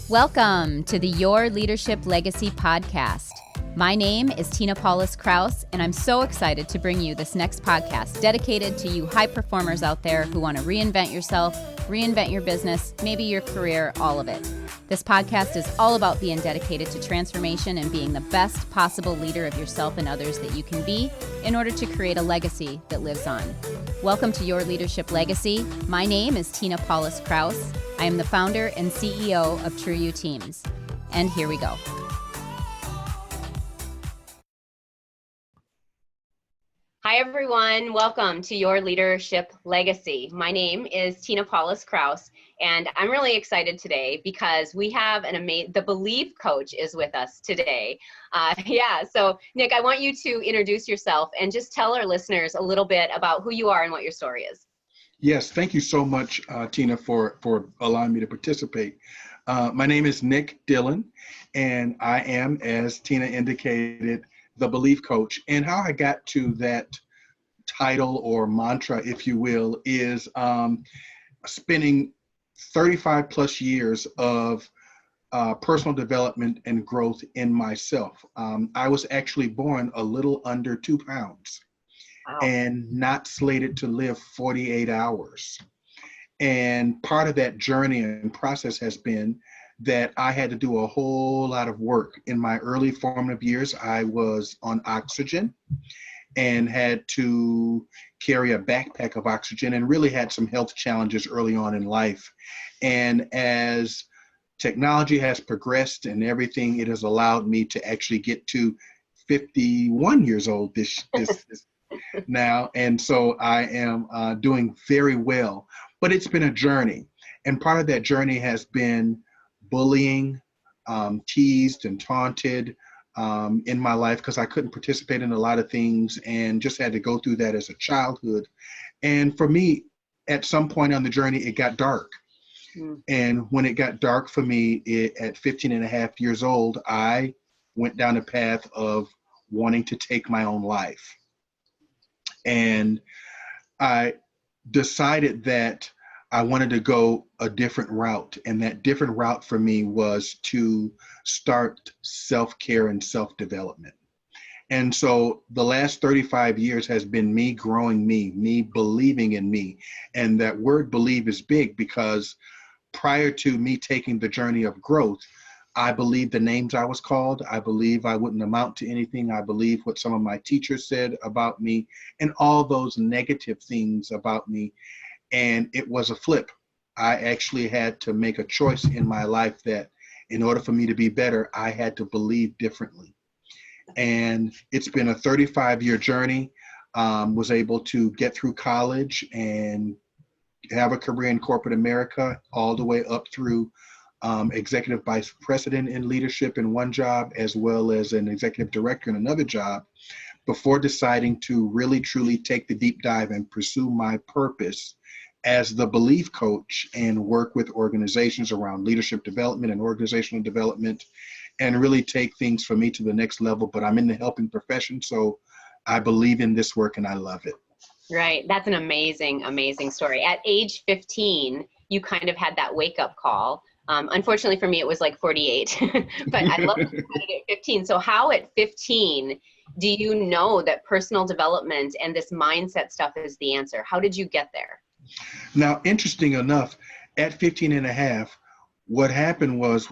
Welcome to the Your Leadership Legacy podcast. My name is Tina Paulus Kraus, and I'm so excited to bring you this next podcast dedicated to you high performers out there who want to reinvent yourself, reinvent your business, maybe your career, all of it. This podcast is all about being dedicated to transformation and being the best possible leader of yourself and others that you can be in order to create a legacy that lives on. Welcome to Your Leadership Legacy. My name is Tina Paulus Kraus. I am the founder and CEO of True You Teams. And here we go. Hi, everyone. Welcome to Your Leadership Legacy. My name is Tina Paulus Kraus, and I'm really excited today because we have the Believe Coach is with us today. So Nick, I want you to introduce yourself and just tell our listeners a little bit about who you are and what your story is. Yes, thank you so much, Tina, for allowing me to participate. My name is Nick Dillon, and I am, as Tina indicated, the Belief Coach. And how I got to that title or mantra, if you will, is spending 35 plus years of personal development and growth in myself. I was actually born a little under 2 pounds. Wow. And not slated to live 48 hours. And part of that journey and process has been that I had to do a whole lot of work. In my early formative years, I was on oxygen and had to carry a backpack of oxygen and really had some health challenges early on in life. And as technology has progressed and everything, it has allowed me to actually get to 51 years old this now. And so I am doing very well, but it's been a journey. And part of that journey has been bullying, teased and taunted in my life because I couldn't participate in a lot of things and just had to go through that as a childhood. And for me, at some point on the journey, it got dark. And when it got dark for me at 15 and a half years old, I went down a path of wanting to take my own life. And I decided that I wanted to go a different route. And that different route for me was to start self-care and self-development. And so the last 35 years has been me growing me believing in me. And that word believe is big because prior to me taking the journey of growth, I believed the names I was called. I believe I wouldn't amount to anything. I believe what some of my teachers said about me and all those negative things about me. And it was a flip. I actually had to make a choice in my life that in order for me to be better, I had to believe differently. And it's been a 35-year journey. Was able to get through college and have a career in corporate America all the way up through executive vice president in leadership in one job, as well as an executive director in another job, before deciding to really, truly take the deep dive and pursue my purpose as the Belief Coach and work with organizations around leadership development and organizational development and really take things for me to the next level. But I'm in the helping profession, so I believe in this work and I love it. Right. That's an amazing, amazing story. At age 15, you kind of had that wake-up call. Unfortunately for me, it was like 48, but I love that you had it at 15. So how at 15 do you know that personal development and this mindset stuff is the answer? How did you get there? Now, interesting enough, at 15 and a half, what happened was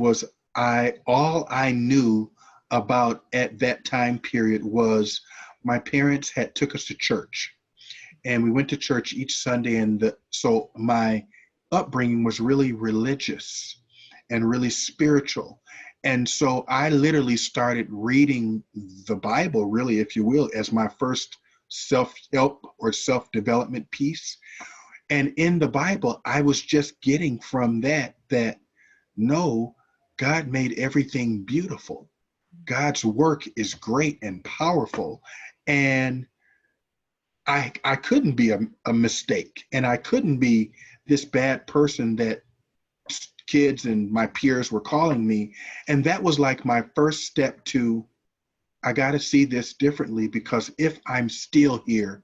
all I knew about at that time period was my parents had took us to church. And we went to church each Sunday. And so my upbringing was really religious and really spiritual. And so I literally started reading the Bible, really, if you will, as my first self-help or self-development piece. And in the Bible, I was just getting from that no, God made everything beautiful. God's work is great and powerful. And I couldn't be a mistake, and I couldn't be this bad person that kids and my peers were calling me. And that was like my first step to, I got to see this differently, because if I'm still here,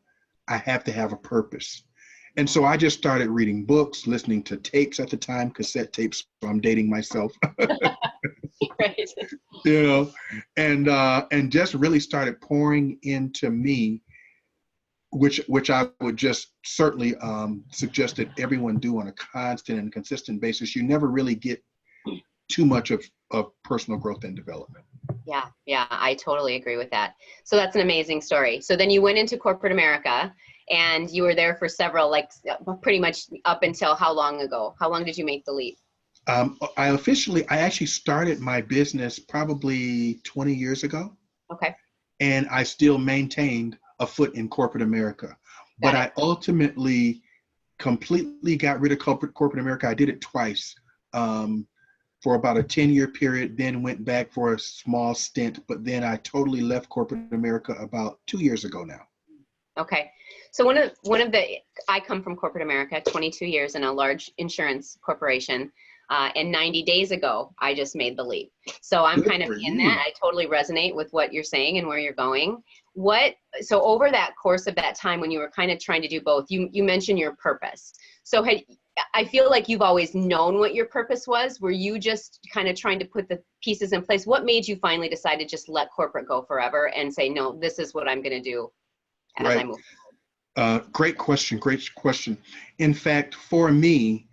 I have to have a purpose. And so I just started reading books, listening to tapes at the time, cassette tapes. So I'm dating myself, Right. you know, and just really started pouring into me, which I would just certainly suggest that everyone do on a constant and consistent basis. You never really get too much of personal growth and development. Yeah, I totally agree with that. So that's an amazing story. So then you went into corporate America and you were there for several, like pretty much up until how long ago? How long did you make the leap? I actually started my business probably 20 years ago. Okay. And I still maintained a foot in corporate America. But I ultimately completely got rid of corporate America. I did it twice for about a 10-year period, then went back for a small stint, but then I totally left corporate America about 2 years ago now. Okay. So I come from corporate America, 22 years in a large insurance corporation. And 90 days ago, I just made the leap. So I'm kind of in that. I totally resonate with what you're saying and where you're going. So over that course of that time when you were kind of trying to do both, you mentioned your purpose. So I feel like you've always known what your purpose was. Were you just kind of trying to put the pieces in place? What made you finally decide to just let corporate go forever and say, no, this is what I'm going to do as I move? Great question. In fact, for me,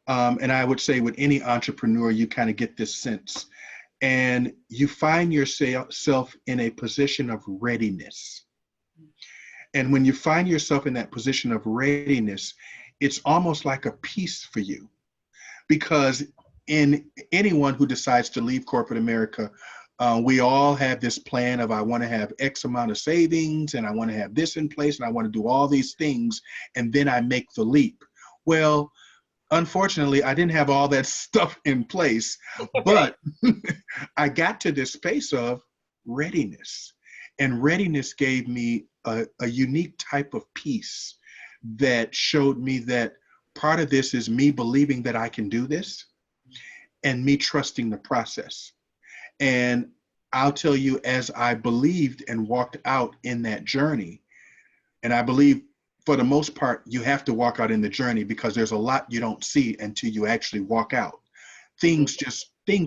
and I would say with any entrepreneur, you kind of get this sense, and you find yourself in a position of readiness. And when you find yourself in that position of readiness, it's almost like a peace for you, because in anyone who decides to leave corporate America, we all have this plan of, I want to have X amount of savings, and I want to have this in place, and I want to do all these things, and then I make the leap. Well, unfortunately, I didn't have all that stuff in place, but I got to this space of readiness, and readiness gave me a unique type of peace that showed me that part of this is me believing that I can do this and me trusting the process. And I'll tell you, as I believed and walked out in that journey, and I believe for the most part, you have to walk out in the journey because there's a lot you don't see until you actually walk out. Things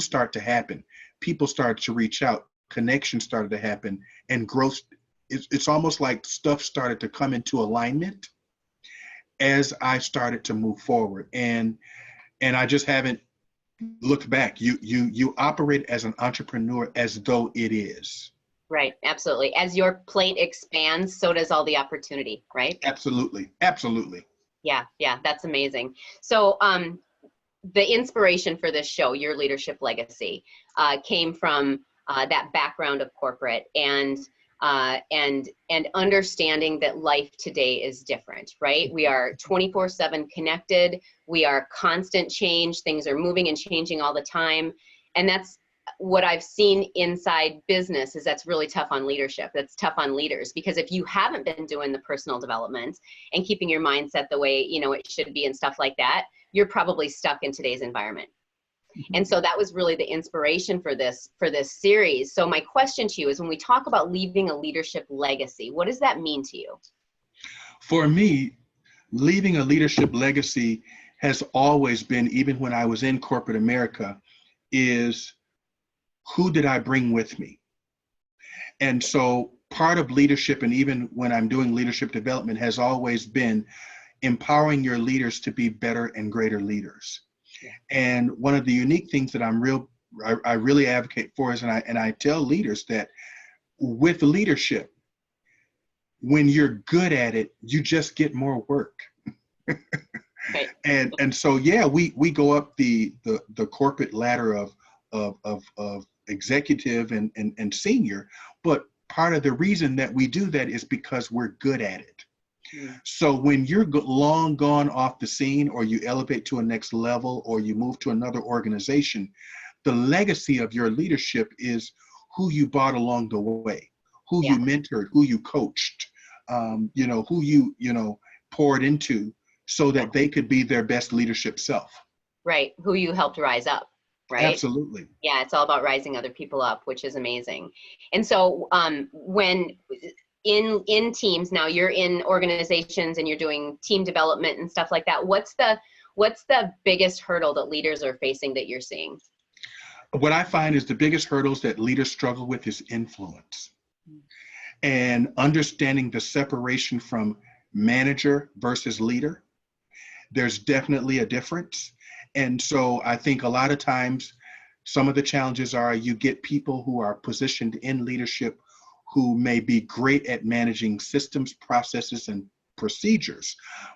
start to happen. People start to reach out. Connections started to happen, and growth. It's almost like stuff started to come into alignment as I started to move forward. And I just haven't looked back. You operate as an entrepreneur as though it is. Right. Absolutely. As your plate expands, so does all the opportunity, right? Absolutely. Yeah. That's amazing. So the inspiration for this show, Your Leadership Legacy, came from that background of corporate and understanding that life today is different, right? We are 24/7 connected. We are constant change. Things are moving and changing all the time. And that's what I've seen inside business is that's really tough on leadership. That's tough on leaders, because if you haven't been doing the personal development and keeping your mindset the way, it should be and stuff like that, you're probably stuck in today's environment. And so that was really the inspiration for this series. So my question to you is, when we talk about leaving a leadership legacy, what does that mean to you? For me, leaving a leadership legacy has always been, even when I was in corporate America, is who did I bring with me? And so part of leadership, and even when I'm doing leadership development, has always been empowering your leaders to be better and greater leaders. Yeah. And one of the unique things that I really advocate for is, and I tell leaders that with leadership, when you're good at it, you just get more work. Right. And so, yeah, we go up the corporate ladder of executive and senior, but part of the reason that we do that is because we're good at it. Yeah. So when you're long gone off the scene, or you elevate to a next level, or you move to another organization, the legacy of your leadership is who you brought along the way, who you mentored, who you coached, who you poured into, so that they could be their best leadership self. Right. Who you helped rise up. Right. Absolutely. Yeah. It's all about rising other people up, which is amazing. And so when in teams now, you're in organizations and you're doing team development and stuff like that. What's the biggest hurdle that leaders are facing that you're seeing? What I find is the biggest hurdles that leaders struggle with is influence and understanding the separation from manager versus leader. There's definitely a difference. And so I think a lot of times some of the challenges are you get people who are positioned in leadership who may be great at managing systems, processes, and procedures,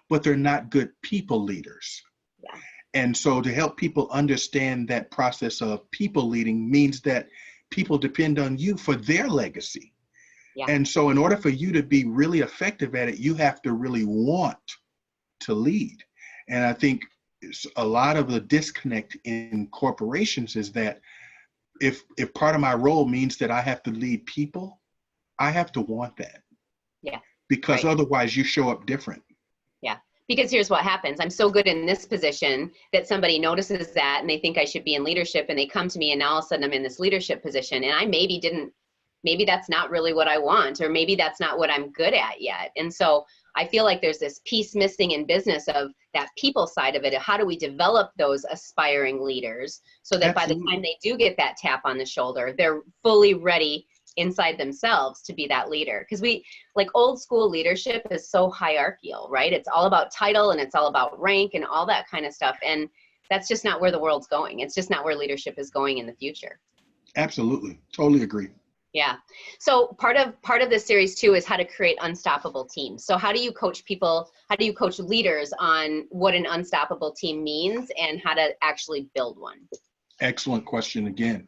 but they're not good people leaders. Yeah. And so to help people understand that process of people leading means that people depend on you for their legacy. Yeah. And so in order for you to be really effective at it, you have to really want to lead. And I think a lot of the disconnect in corporations is that if part of my role means that I have to lead people, I have to want that. Yeah. Because right. Otherwise you show up different. Yeah. Because here's what happens. I'm so good in this position that somebody notices that and they think I should be in leadership, and they come to me and now all of a sudden I'm in this leadership position, and I maybe that's not really what I want, or maybe that's not what I'm good at yet. And so I feel like there's this piece missing in business of that people side of it. How do we develop those aspiring leaders so that Absolutely. By the time they do get that tap on the shoulder, they're fully ready inside themselves to be that leader? Because old school leadership is so hierarchical, right? It's all about title and it's all about rank and all that kind of stuff. And that's just not where the world's going. It's just not where leadership is going in the future. Absolutely. Totally agree. Yeah. So part of this series too is how to create unstoppable teams. So how do you coach people? How do you coach leaders on what an unstoppable team means and how to actually build one? Excellent question again.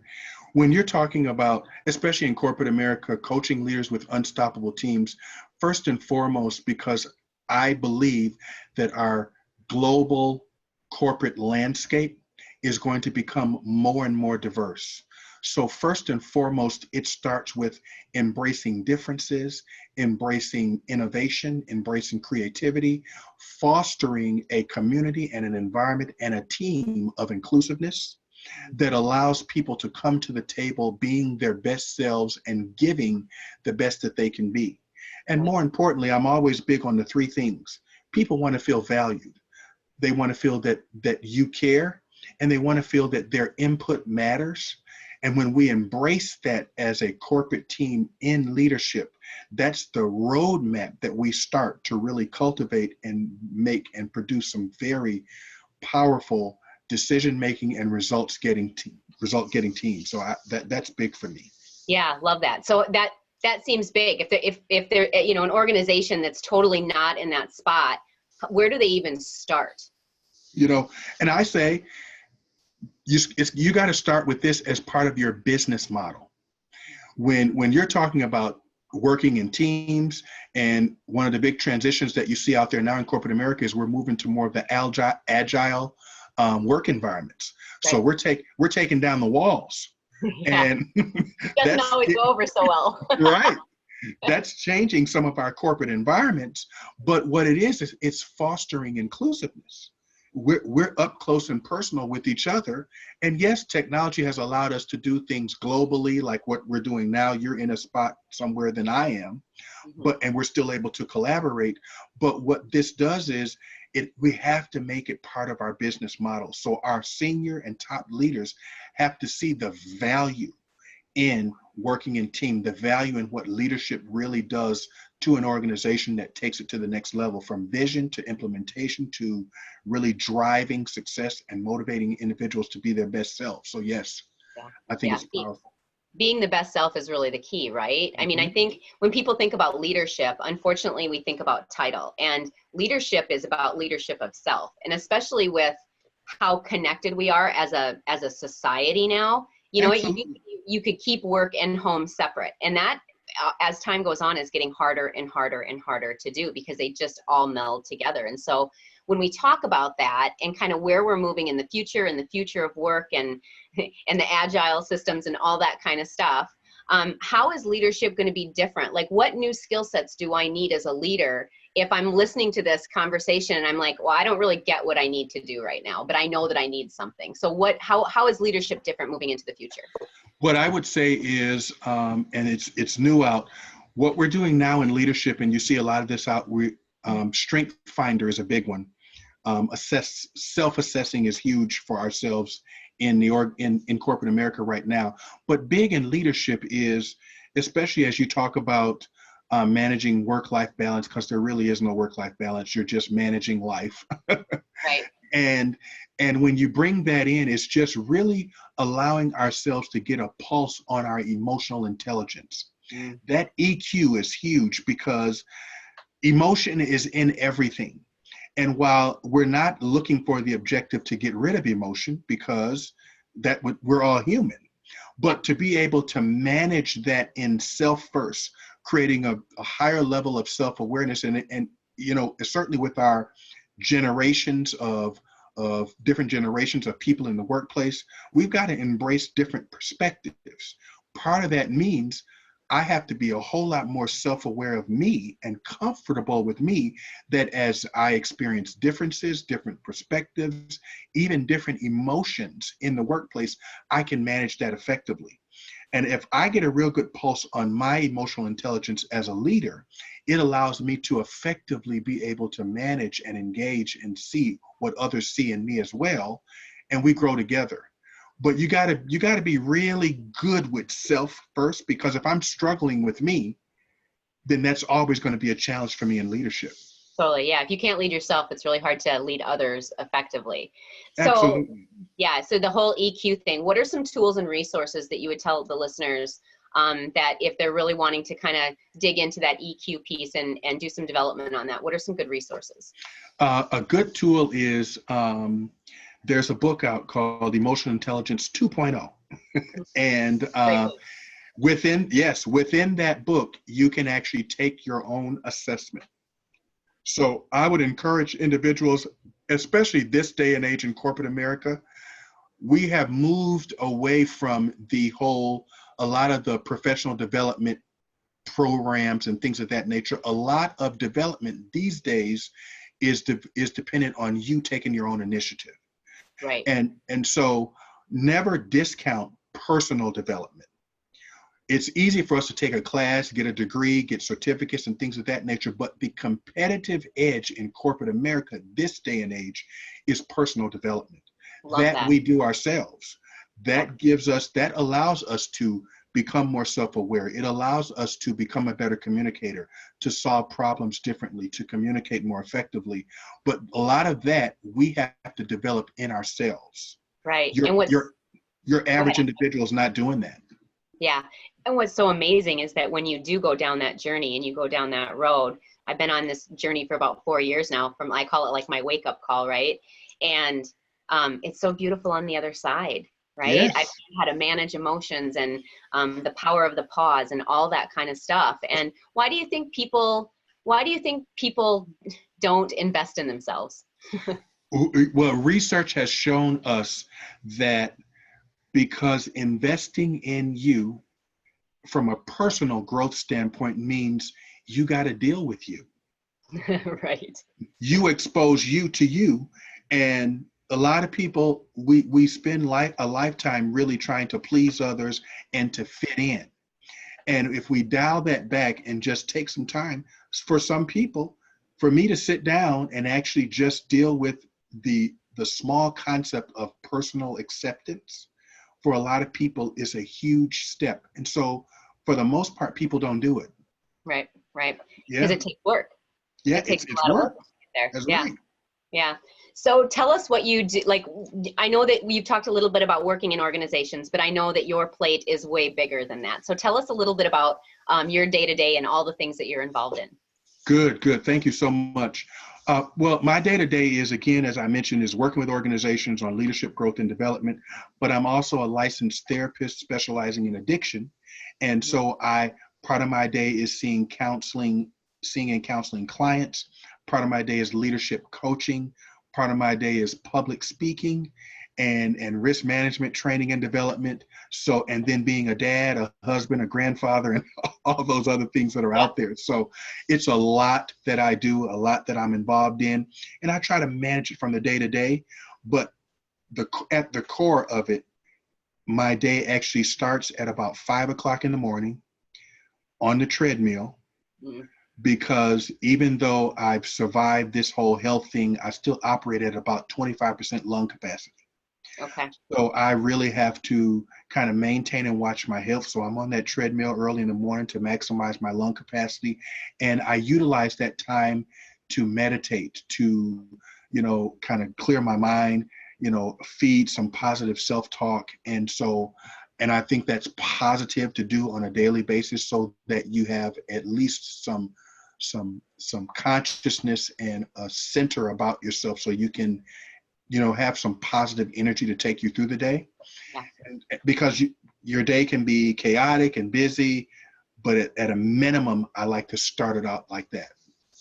When you're talking about, especially in corporate America, coaching leaders with unstoppable teams, first and foremost, because I believe that our global corporate landscape is going to become more and more diverse. So first and foremost, it starts with embracing differences, embracing innovation, embracing creativity, fostering a community and an environment and a team of inclusiveness that allows people to come to the table being their best selves and giving the best that they can be. And more importantly, I'm always big on the three things. People want to feel valued. They want to feel that you care, and they want to feel that their input matters. And when we embrace that as a corporate team in leadership, that's the roadmap that we start to really cultivate and make and produce some very powerful decision-making and result-getting teams. So that's big for me. Yeah, love that. So that seems big. If they're an organization that's totally not in that spot, where do they even start? And I say, you got to start with this as part of your business model. When you're talking about working in teams, and one of the big transitions that you see out there now in corporate America is we're moving to more of the agile work environments. Right. So we're taking down the walls. Yeah. And doesn't always go over so well. Right. That's changing some of our corporate environments. But what it is it's fostering inclusiveness. We're up close and personal with each other. And yes, technology has allowed us to do things globally, like what we're doing now. You're in a spot somewhere than I am, and we're still able to collaborate. But what this does is we have to make it part of our business model. So our senior and top leaders have to see the value in working in team, the value in what leadership really does to an organization that takes it to the next level, from vision to implementation to really driving success and motivating individuals to be their best self. So yes, I think it's powerful. Being the best self is really the key, right? I mean, I think when people think about leadership, unfortunately, we think about title, and leadership is about leadership of self. And especially with how connected we are as a society now, you could keep work and home separate. And that, as time goes on, is getting harder and harder and harder to do because they just all meld together. And so when we talk about that and kind of where we're moving in the future of work and the agile systems and all that kind of stuff, how is leadership going to be different? Like, what new skill sets do I need as a leader if I'm listening to this conversation and I'm like, well, I don't really get what I need to do right now, but I know that I need something. So how is leadership different moving into the future? What I would say is, and it's new out, What we're doing now in leadership, and you see a lot of this out, Strength Finder is a big one. Self-assessing is huge for ourselves in corporate America right now. But big in leadership is, especially as you talk about managing work-life balance, because there really is no work-life balance. You're just managing life. Right. And when you bring that in, it's just really allowing ourselves to get a pulse on our emotional intelligence. That EQ is huge because emotion is in everything. And while we're not looking for the objective to get rid of emotion, because we're all human, but to be able to manage that in self first, creating a higher level of self-awareness, and you know, certainly with our generations of different generations of people in the workplace, we've got to embrace different perspectives. Part of that means I have to be a whole lot more self-aware of me and comfortable with me, that as I experience differences, different perspectives, even different emotions in the workplace, I can manage that effectively. And if I get a real good pulse on my emotional intelligence as a leader, it allows me to effectively be able to manage and engage and see what others see in me as well, and we grow together. But you gotta be really good with self first, because if I'm struggling with me, then that's always going to be a challenge for me in leadership. Totally. Yeah. If you can't lead yourself, it's really hard to lead others effectively. So Absolutely. yeah. So the whole EQ thing, what are some tools and resources that you would tell the listeners that if they're really wanting to kind of dig into that EQ piece and do some development on that, what are some good resources? A good tool is, there's a book out called Emotional Intelligence 2.0. And within that book, you can actually take your own assessment. So I would encourage individuals, especially this day and age in corporate America, we have moved away from a lot of the professional development programs and things of that nature. A lot of development these days is dependent on you taking your own initiative. Right. And so never discount personal development. It's easy for us to take a class, get a degree, get certificates and things of that nature, but the competitive edge in corporate America this day and age is personal development. That we do ourselves. That allows us to become more self-aware. It allows us to become a better communicator, to solve problems differently, to communicate more effectively. But a lot of that we have to develop in ourselves. Right. Your average individual is not doing that. Yeah. And what's so amazing is that when you do go down that journey and you go down that road, I've been on this journey for about 4 years now, I call it like my wake up call, right? And it's so beautiful on the other side, right? Yes. I've learned how to manage emotions and the power of the pause and all that kind of stuff. And why do you think people don't invest in themselves? Well, research has shown us that because investing in you from a personal growth standpoint means you got to deal with you. Right. You expose you to you. And a lot of people, we spend a lifetime really trying to please others and to fit in. And if we dial that back and just take some time, for some people, for me to sit down and actually just deal with the small concept of personal acceptance, for a lot of people is a huge step. And so for the most part, people don't do it. Right. Right. Yeah. Because it takes work. Yeah. It takes it's a lot work. of work there. That's Yeah. right. Yeah. So tell us what you do. Like, I know that you've talked a little bit about working in organizations, but I know that your plate is way bigger than that. So tell us a little bit about your day-to-day and all the things that you're involved in. Good. Thank you so much. Well, my day-to-day is, again, as I mentioned, is working with organizations on leadership, growth, and development, but I'm also a licensed therapist specializing in addiction. And so part of my day is seeing and counseling clients. Part of my day is leadership coaching. Part of my day is public speaking and risk management training and development. So, and then being a dad, a husband, a grandfather, and all those other things that are out there. So it's a lot that I do, a lot that I'm involved in, and I try to manage it from the day to day. But at the core of it, my day actually starts at about 5 o'clock in the morning. on the treadmill, because even though I've survived this whole health thing, I still operate at about 25% lung capacity. Okay. So I really have to kind of maintain and watch my health. So I'm on that treadmill early in the morning to maximize my lung capacity. And I utilize that time to meditate, to, kind of clear my mind, feed some positive self-talk. And I think that's positive to do on a daily basis, so that you have at least some consciousness and a center about yourself, so you can have some positive energy to take you through the day. Yeah. And because your day can be chaotic and busy, but at a minimum, I like to start it out like that.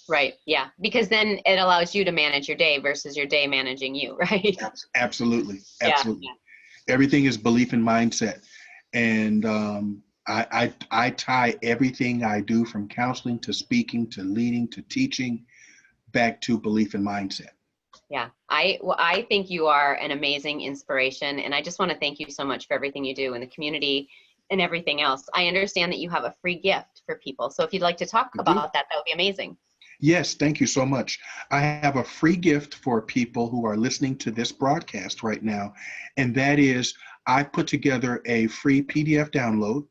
Right. Yeah. Because then it allows you to manage your day versus your day managing you, right? Absolutely. Yeah. Everything is belief and mindset. And I tie everything I do, from counseling to speaking to leading to teaching, back to belief and mindset. Yeah, I think you are an amazing inspiration, and I just want to thank you so much for everything you do in the community and everything else. I understand that you have a free gift for people, so if you'd like to talk about that, that would be amazing. Yes, thank you so much. I have a free gift for people who are listening to this broadcast right now, and that is, I put together a free PDF download,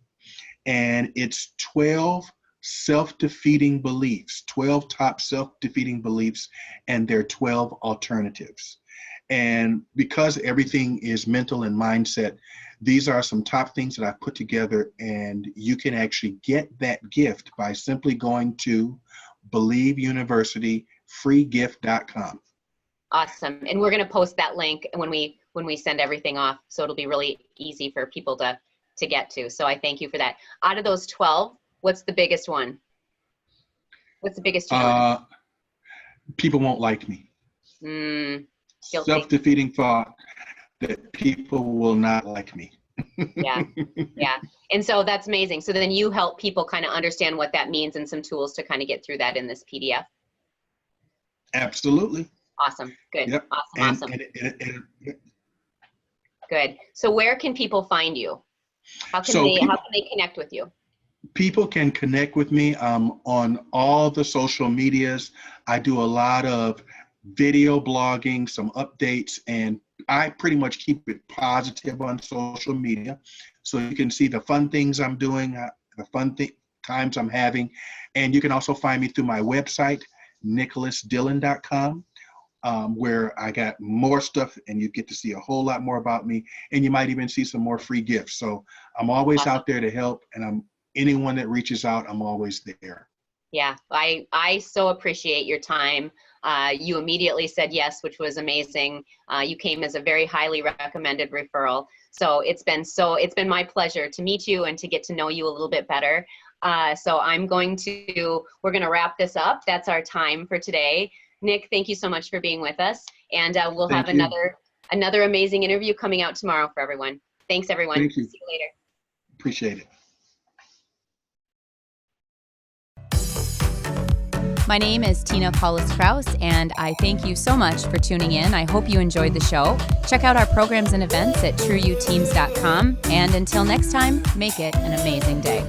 and it's 12 self-defeating beliefs, 12 top self-defeating beliefs, and their 12 alternatives. And because everything is mental and mindset, these are some top things that I put together, and you can actually get that gift by simply going to believeuniversityfreegift.com. Awesome. And we're going to post that link when we send everything off, so it'll be really easy for people to get to. So I thank you for that. Out of those 12, what's the biggest one? What's the biggest one? People won't like me. Guilty. Self-defeating thought that people will not like me. Yeah. And so that's amazing. So then you help people kind of understand what that means and some tools to kind of get through that in this PDF. Absolutely. Awesome. Good. Yep. Awesome. Good. So where can people find you? How can they connect with you? People can connect with me on all the social medias. I do a lot of video blogging, some updates, and I pretty much keep it positive on social media. So you can see the fun things I'm doing, the fun times I'm having. And you can also find me through my website, nicholasdillon.com, where I got more stuff, and you get to see a whole lot more about me. And you might even see some more free gifts. So I'm always out there to help, and anyone that reaches out, I'm always there. Yeah, I so appreciate your time. You immediately said yes, which was amazing. You came as a very highly recommended referral. So it's been my pleasure to meet you and to get to know you a little bit better. So we're going to wrap this up. That's our time for today. Nick, thank you so much for being with us. And we'll have another amazing interview coming out tomorrow for everyone. Thanks, everyone. Thank you. See you later. Appreciate it. My name is Tina Paulus-Krauss, and I thank you so much for tuning in. I hope you enjoyed the show. Check out our programs and events at trueyouteams.com. And until next time, make it an amazing day.